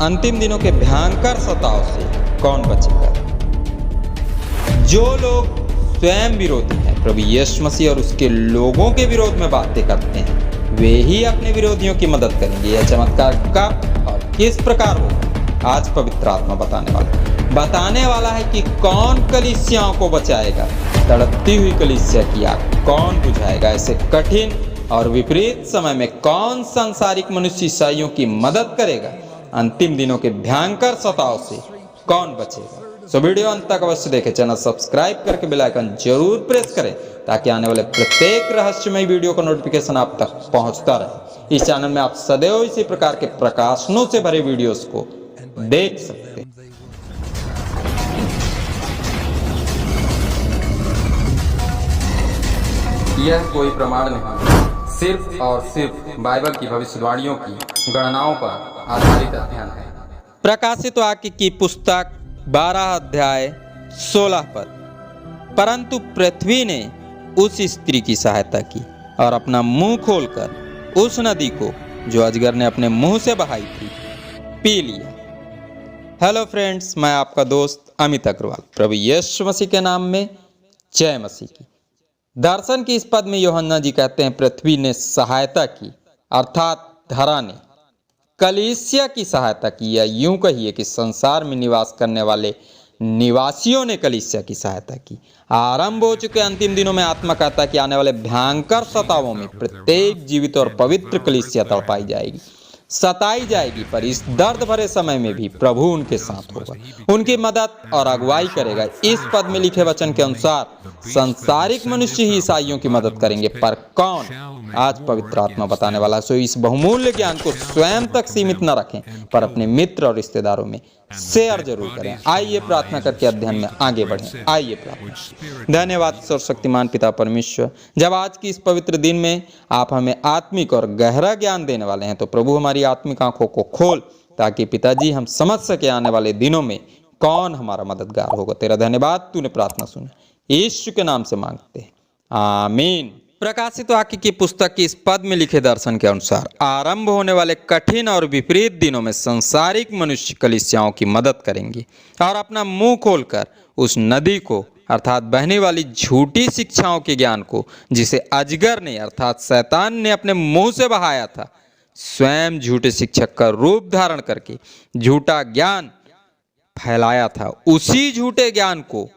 अंतिम दिनों के भयंकर सताव से कौन बचेगा? जो लोग स्वयं विरोधी हैं, प्रभु यीशु मसीह और उसके लोगों के विरोध में बातें करते हैं, वे ही अपने विरोधियों की मदद करेंगे। यह चमत्कार कब और किस प्रकार होगा, आज पवित्र आत्मा बताने वाला है कि कौन कलीसियाओं को बचाएगा, तड़पती हुई कलीसिया की आग कौन बुझाएगा। ऐसे कठिन और विपरीत समय में कौन सांसारिक मनुष्य ईसाइयों की मदद करेगा, अंतिम दिनों के भयंकर सताव से कौन बचेगा। सो वीडियो अंत तक अवश्य देखें, चैनल सब्सक्राइब करके बेल आइकन जरूर प्रेस करें ताकि आने वाले प्रत्येक रहस्यमय वीडियो का नोटिफिकेशन आप तक पहुंचता रहे। इस चैनल में आप सदैव इसी प्रकार के प्रकाशनों से भरे वीडियोस को देख सकते हैं। यह कोई प्रमाण नहीं, सिर्फ और सिर्फ बाइबल की भविष्यवाणियों की गणनाओं पर आधारित अध्ययन है। प्रकाशित वाक्य की पुस्तक 12 अध्याय 16 पद। परंतु पृथ्वी ने उस स्त्री की सहायता की और अपना मुंह खोलकर उस नदी को जो अजगर ने अपने मुंह से बहाई थी पी लिया। हेलो फ्रेंड्स, मैं आपका दोस्त अमित अग्रवाल। प्रभु यीशु मसीह के नाम में जय मसीह की। दर्शन की इस पद में यूहन्ना जी कहते हैं पृथ्वी ने सहायता की, अर्थात धरा ने कलीसिया की सहायता की, या यूं कहिए कि संसार में निवास करने वाले निवासियों ने कलीसिया की सहायता की। आरंभ हो चुके अंतिम दिनों में आत्मा कहता है कि आने वाले भयंकर सतावों में प्रत्येक जीवित और पवित्र कलीसिया तड़पाई जाएगी, सताई जाएगी, पर इस दर्द भरे समय में भी प्रभु उनके साथ होगा, उनकी मदद और अगुवाई करेगा। इस पद में लिखे वचन के अनुसार संसारिक मनुष्य ही ईसाइयों की मदद करेंगे, पर कौन, आज पवित्र आत्मा बताने वाला। सो इस बहुमूल्य ज्ञान को स्वयं तक सीमित न रखें, पर अपने मित्र और रिश्तेदारों में शेयर जरूर करें। आइए प्रार्थना करके अध्ययन में आगे बढ़ें। आइए प्रार्थना। धन्यवाद सर्वशक्तिमान पिता परमेश्वर, जब आज की इस पवित्र दिन में आप हमें आत्मिक और गहरा ज्ञान देने वाले हैं, तो प्रभु हमारी आत्मिक आंखों को खोल ताकि पिताजी हम समझ सके आने वाले दिनों में कौन हमारा मददगार होगा। तेरा धन्यवाद, तूने प्रार्थना सुनी, यीशु के नाम से मांगते हैं, आमीन। प्रकाशित वाक्य की पुस्तक की इस पद में लिखे दर्शन के अनुसार आरंभ होने वाले कठिन और विपरीत दिनों में संसारिक मनुष्य कलीसियाओं की मदद करेंगे और अपना मुंह खोलकर उस नदी को, अर्थात बहने वाली झूठी शिक्षाओं के ज्ञान को, जिसे अजगर ने अर्थात शैतान ने अपने मुंह से बहाया था, स्वयं झूठे शिक्षक का रूप धारण करके झूठा ज्ञान फैलाया था, उसी झूठे ज्ञान को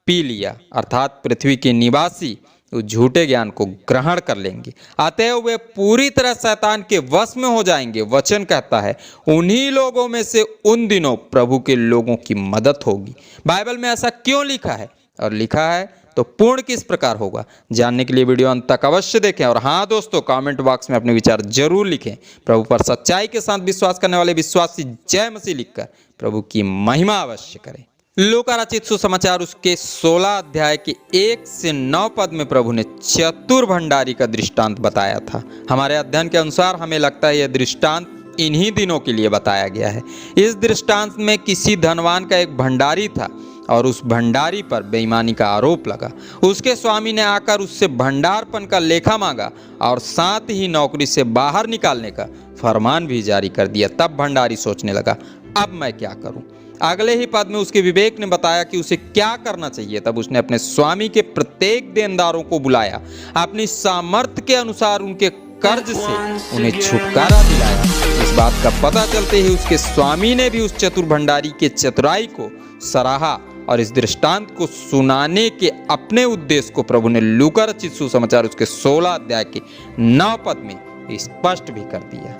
पी लिया। अर्थात पृथ्वी के निवासी उस झूठे ज्ञान को ग्रहण कर लेंगे, अतएव वे पूरी तरह शैतान के वश में हो जाएंगे। वचन कहता है उन्हीं लोगों में से उन दिनों प्रभु के लोगों की मदद होगी। बाइबल में ऐसा क्यों लिखा है, और लिखा है तो पूर्ण किस प्रकार होगा, जानने के लिए वीडियो अंत तक अवश्य देखें। और हाँ दोस्तों, कमेंट बॉक्स में अपने विचार जरूर लिखें। प्रभु पर सच्चाई के साथ विश्वास करने वाले विश्वासी जय मसीह लिखकर प्रभु की महिमा अवश्य करें। लूका रचित सुसमाचार उसके 16 अध्याय के 1 से 9 पद में प्रभु ने चतुर भंडारी का दृष्टांत बताया था। हमारे अध्ययन के अनुसार हमें लगता है यह दृष्टांत इन्हीं दिनों के लिए बताया गया है। इस दृष्टांत में किसी धनवान का एक भंडारी था और उस भंडारी पर बेईमानी का आरोप लगा। उसके स्वामी ने आकर उससे भंडारपन का लेखा मांगा और साथ ही नौकरी से बाहर निकालने का फरमान भी जारी कर दिया। तब भंडारी सोचने लगा, अब मैं क्या करूं। अगले ही पद में उसके विवेक ने बताया कि उसे क्या करना चाहिए। तब उसने अपने स्वामी के प्रत्येक देनदारों को बुलाया, अपनी सामर्थ्य के अनुसार उनके कर्ज से उन्हें छुटकारा दिलाया। इस बात का पता चलते ही उसके स्वामी ने भी उस चतुर भंडारी के चतुराई को सराहा और इस दृष्टांत को सुनाने के अपने उद्देश्य को प्रभु ने लूका रचित सुसमाचार उसके 16 अध्याय के 9 पद में स्पष्ट भी कर दिया।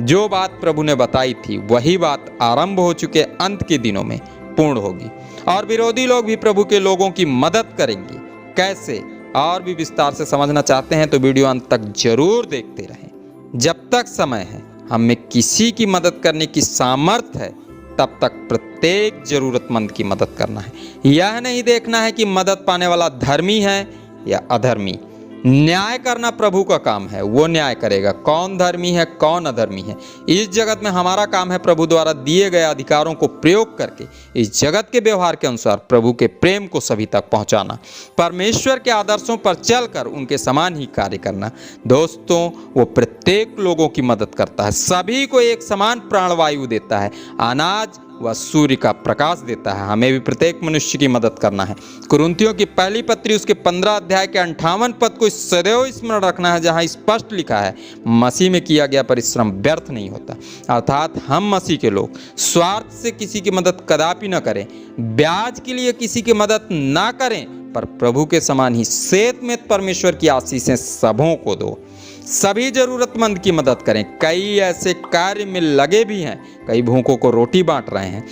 जो बात प्रभु ने बताई थी वही बात आरंभ हो चुके अंत के दिनों में पूर्ण होगी, और विरोधी लोग भी प्रभु के लोगों की मदद करेंगे। कैसे, और भी विस्तार से समझना चाहते हैं तो वीडियो अंत तक जरूर देखते रहें। जब तक समय है, हम में किसी की मदद करने की सामर्थ्य है, तब तक प्रत्येक जरूरतमंद की मदद करना है। यह नहीं देखना है कि मदद पाने वाला धर्मी है या अधर्मी, न्याय करना प्रभु का काम है, वो न्याय करेगा। कौन धर्मी है कौन अधर्मी है, इस जगत में हमारा काम है प्रभु द्वारा दिए गए अधिकारों को प्रयोग करके इस जगत के व्यवहार के अनुसार प्रभु के प्रेम को सभी तक पहुंचाना, परमेश्वर के आदर्शों पर चलकर उनके समान ही कार्य करना। दोस्तों, वो प्रत्येक लोगों की मदद करता है, सभी को एक समान प्राणवायु देता है, अनाज वह सूर्य का प्रकाश देता है। हमें भी प्रत्येक मनुष्य की मदद करना है। कुरिन्थियों की पहली पत्री उसके 15 अध्याय के 58 पद को सदैव स्मरण रखना है, जहां स्पष्ट लिखा है, मसीह में किया गया परिश्रम व्यर्थ नहीं होता। अर्थात हम मसीह के लोग स्वार्थ से किसी की मदद कदापि न करें, ब्याज के लिए किसी की मदद ना करें, पर प्रभु के समान ही सेत में परमेश्वर की आशीषें सबों को दो। सभी जरूरतमंद की मदद करें। कई ऐसे कार्य में लगे भी हैं, कई भूखों को रोटी बांट रहे हैं,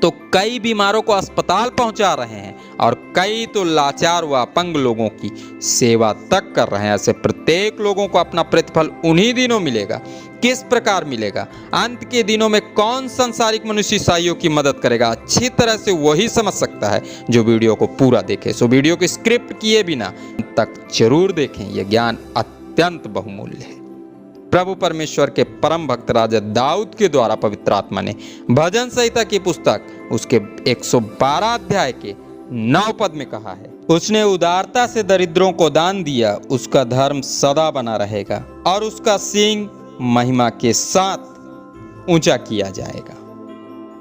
तो कई बीमारों को अस्पताल पहुंचा रहे हैं, और कई तो लाचार व अपंग लोगों की सेवा तक कर रहे हैं। ऐसे प्रत्येक लोगों को अपना प्रतिफल उन्हीं दिनों मिलेगा। किस प्रकार मिलेगा? अंत के दिनों में कौन संसारिक मनुष्य ईसाइयों की मदद करेगा, अच्छी तरह से वही समझ सकता है जो वीडियो को पूरा देखे। सो वीडियो को स्क्रिप्ट किए बिना तक जरूर देखें, यह ज्ञान अत्यंत बहुमूल्य है। प्रभु परमेश्वर के परम भक्त राजा दाऊद के द्वारा पवित्र आत्मा ने भजन संहिता की पुस्तक उसके 112 अध्याय के 9 पद में कहा है, उसने उदारता से दरिद्रों को दान दिया, उसका धर्म सदा बना रहेगा और उसका सींग महिमा के साथ ऊंचा किया जाएगा।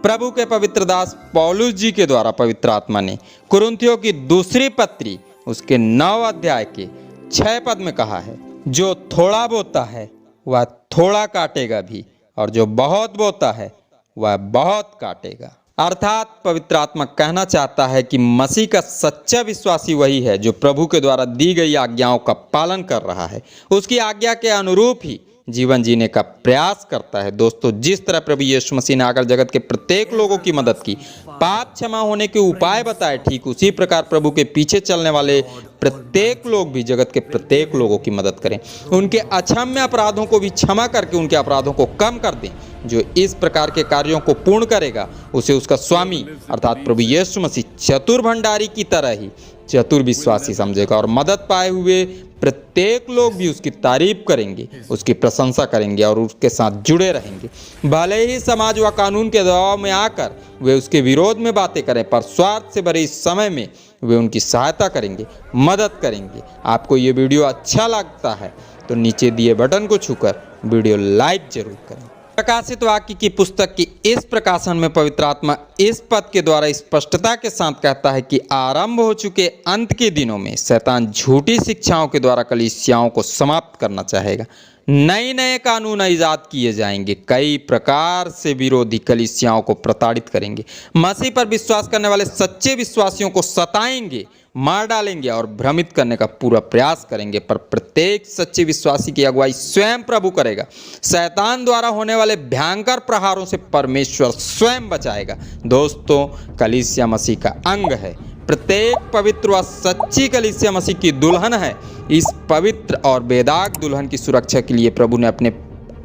प्रभु के पवित्र दास पौलुस जी के द्वारा पवित्र आत्मा ने कुरिन्थियों की दूसरी पत्री उसके 9 अध्याय के 6 पद में कहा है, जो थोड़ा बोता है वह थोड़ा काटेगा भी, और जो बहुत बोता है वह बहुत काटेगा। अर्थात पवित्र आत्मा कहना चाहता है कि मसीह का सच्चा विश्वासी वही है जो प्रभु के द्वारा दी गई आज्ञाओं का पालन कर रहा है, उसकी आज्ञा के अनुरूप ही जीवन जीने का प्रयास करता है। दोस्तों, जिस तरह प्रभु यीशु मसीह ने आकर जगत के प्रत्येक लोगों की मदद की, पाप क्षमा होने के उपाय बताए, ठीक उसी प्रकार प्रभु के पीछे चलने वाले प्रत्येक लोग भी जगत के प्रत्येक लोगों की मदद करें, उनके अक्षम्य अपराधों को भी क्षमा करके उनके अपराधों को कम कर दें। जो इस प्रकार के कार्यों को पूर्ण करेगा उसे उसका स्वामी अर्थात प्रभु यीशु मसीह चतुर भंडारी की तरह ही चतुर विश्वासी समझेगा, और मदद पाए हुए प्रत्येक लोग भी उसकी तारीफ करेंगे, उसकी प्रशंसा करेंगे और उसके साथ जुड़े रहेंगे। भले ही समाज व कानून के दबाव में आकर वे उसके विरोध में बातें करें, पर स्वार्थ से भरे इस समय में वे उनकी सहायता करेंगे, मदद करेंगे। आपको ये वीडियो अच्छा लगता है तो नीचे दिए बटन को छूकर वीडियो लाइक जरूर करें। प्रकाशित वाक्य की पुस्तक की इस प्रकाशन में पवित्र आत्मा इस पद के द्वारा स्पष्टता के साथ कहता है कि आरंभ हो चुके अंत के दिनों में शैतान झूठी शिक्षाओं के द्वारा कलीसियाओं को समाप्त करना चाहेगा। नए कानून ईजाद किए जाएंगे, कई प्रकार से विरोधी कलीसियाओं को प्रताड़ित करेंगे, मसीह पर विश्वास करने वाले सच्चे विश्वासियों को सताएंगे, मार डालेंगे और भ्रमित करने का पूरा प्रयास करेंगे। पर प्रत्येक सच्चे विश्वासी की अगुवाई स्वयं प्रभु करेगा। शैतान द्वारा होने वाले भयंकर प्रहारों से परमेश्वर स्वयं बचाएगा। दोस्तों, कलीसिया मसीह का अंग है। प्रत्येक पवित्र व सच्ची कलीसिया मसीह की दुल्हन है। इस पवित्र और बेदाग दुल्हन की सुरक्षा के लिए प्रभु ने अपने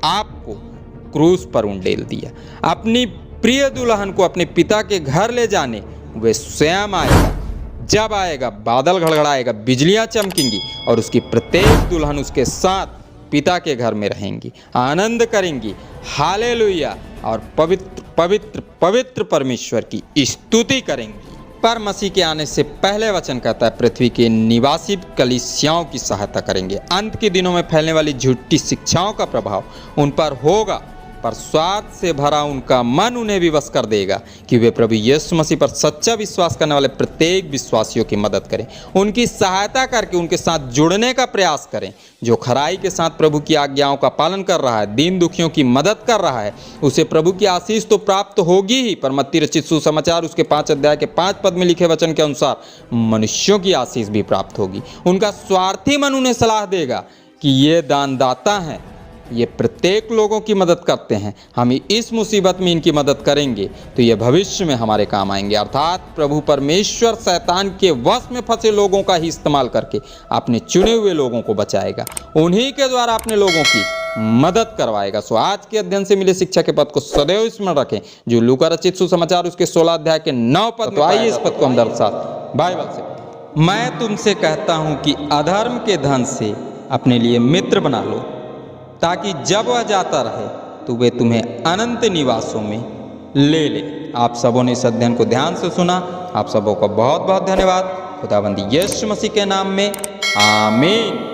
आप को क्रूस पर उंडेल दिया। अपनी प्रिय दुल्हन को अपने पिता के घर ले जाने वे स्वयं आएगा। जब आएगा, बादल गड़गड़ाएगा, बिजलियां चमकेंगी और उसकी प्रत्येक दुल्हन उसके साथ पिता के घर में रहेंगी, आनंद करेंगी, हालेलुया, और पवित्र पवित्र पवित्र परमेश्वर की स्तुति करेंगी। पर मसीह के आने से पहले वचन कहता है, पृथ्वी के निवासी कलीसियाओं की सहायता करेंगे। अंत के दिनों में फैलने वाली झूठी शिक्षाओं का प्रभाव उन पर होगा, पर स्वार्थ से भरा उनका मन उन्हें विवश कर देगा कि वे प्रभु यीशु मसीह पर सच्चा विश्वास करने वाले प्रत्येक विश्वासियों की मदद करें, उनकी सहायता करके उनके साथ जुड़ने का प्रयास करें। जो खराई के साथ प्रभु की आज्ञाओं का पालन कर रहा है, दीन दुखियों की मदद कर रहा है, उसे प्रभु की आशीष तो प्राप्त होगी ही, पर मत्ती रचित सुसमाचार उसके 5 अध्याय के 5 पद में लिखे वचन के अनुसार मनुष्यों की आशीष भी प्राप्त होगी। उनका स्वार्थी मन उन्हें सलाह देगा कि ये दानदाता हैं, ये प्रत्येक लोगों की मदद करते हैं, हम इस मुसीबत में इनकी मदद करेंगे तो ये भविष्य में हमारे काम आएंगे। अर्थात प्रभु परमेश्वर शैतान के वश में फंसे लोगों का ही इस्तेमाल करके अपने चुने हुए लोगों को बचाएगा, उन्हीं के द्वारा अपने लोगों की मदद करवाएगा। सो आज के अध्ययन से मिले शिक्षा के पद को सदैव स्मरण रखें, जो लूका रचित सुसमाचार उसके 16 अध्याय के 9 पद। तो आइए इस पद को हम दर्शाते बाइबल से। मैं तुमसे कहता हूं कि अधर्म के धन से अपने लिए मित्र बना लो, ताकि जब वह जाता रहे तो वे तुम्हें अनंत निवासों में ले ले। आप सबों ने इस अध्ययन को ध्यान से सुना। आप सबों का बहुत बहुत धन्यवाद। खुदाबंदी यीशु मसीह के नाम में आमीन।